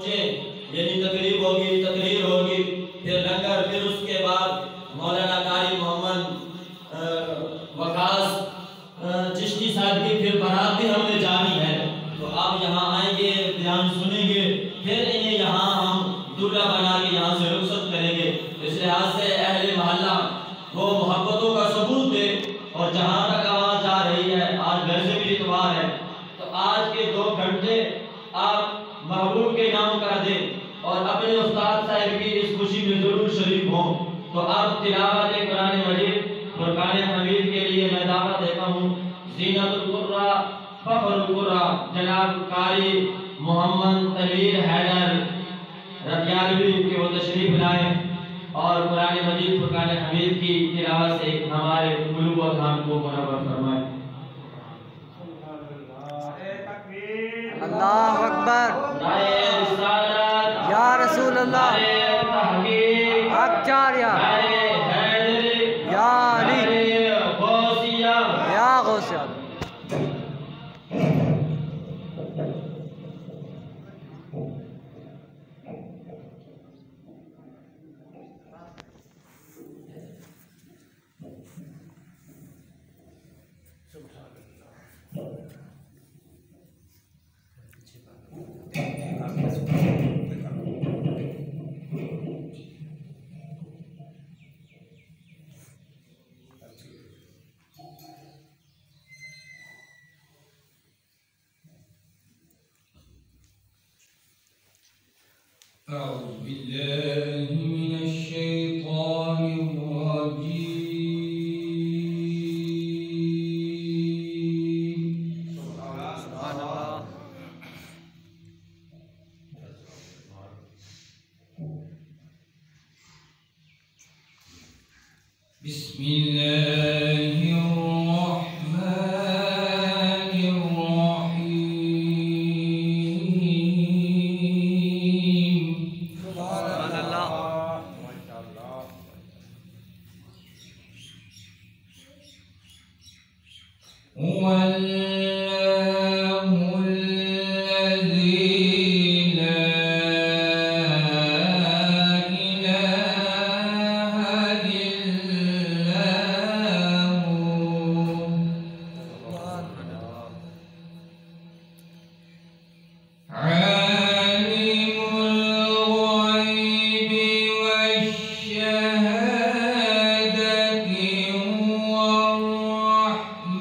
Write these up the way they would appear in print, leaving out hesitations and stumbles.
पहुँचे, यानी तकरीब होगी, तकरीर होगी, फिर लंगर, फिर उसके बाद मौलाना कारी मोहम्मद वकास चिश्ती साहब की फिर बारात भी हमने जानी है। तो आप यहाँ आएंगे, बयान सुनेंगे, फिर इन्हें यहाँ हम दूल्हा बना के यहाँ से रुखसत करेंगे। इस लिहाज से अहले महल्ला वो मोहब्बतों का सबूत दे, और जहाँ तक आवाज़ जा रही है, आज वैसे भी इतवार है, तो आज के 2 घंटे आप महबूब के नाम कर दें और अपने उस्ताद साहब की इस खुशी में ज़रूर शरीक हों। तो अब तिलावत कुरान मजीद फुरकान हमीद के लिए मैं दावत देता हूँ ज़ीनतुल कुर्रा फ़ख्रुल कुर्रा जनाब कारी मोहम्मद तनवीर हैदर रबियालवी के वो तशरीफ लाएँ और कुरान मजीद फुरकान हमीद की तिलावत से हमारे कुलूब और ध्यान को मुनव्वर फरमाएं। अल्लाहु अकबर, या रसूल अल्लाह, आचार्य, या अली, या गौसिया। أعوذ بالله من الشيطان الرجيم. سبحان الله. بسم الله الرحمن الرحيم. سبحان الله. هو الله الذي لا إله إلا هو. عالم الغيب والشهادة هو الرحمن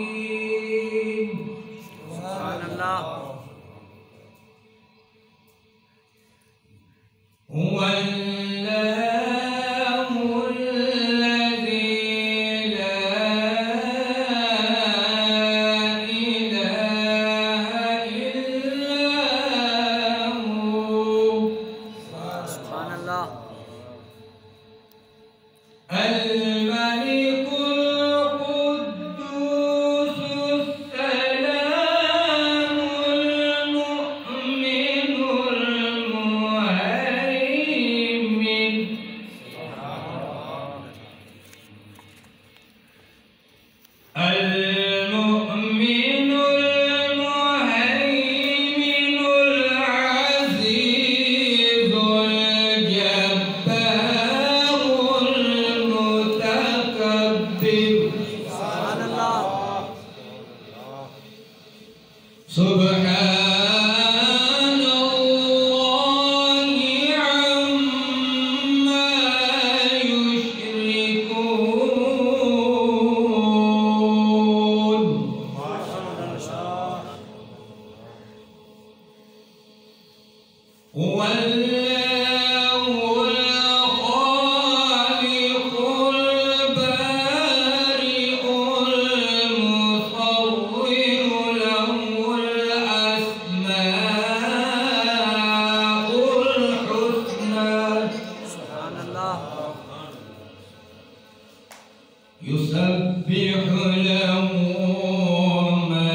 الرحيم. سبحان الله. هو الله الذي لا إله إلا هو. سبحان الله. الملك القدوس السلام المؤمن المهيمن. المؤمن المهيمن العزيز الجبار المتكبر. سبحان الله. سبحان الله عما يشركون. هو الله الخالق البارئ المصور له الأسماء الحسنى. سبحان الله. يسبح له ما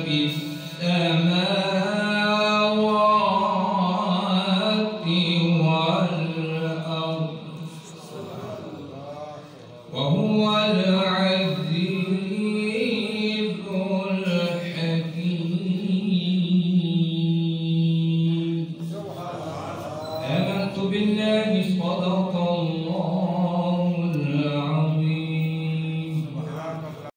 في السماوات والأرض وهو العزيز الحكيم. بالله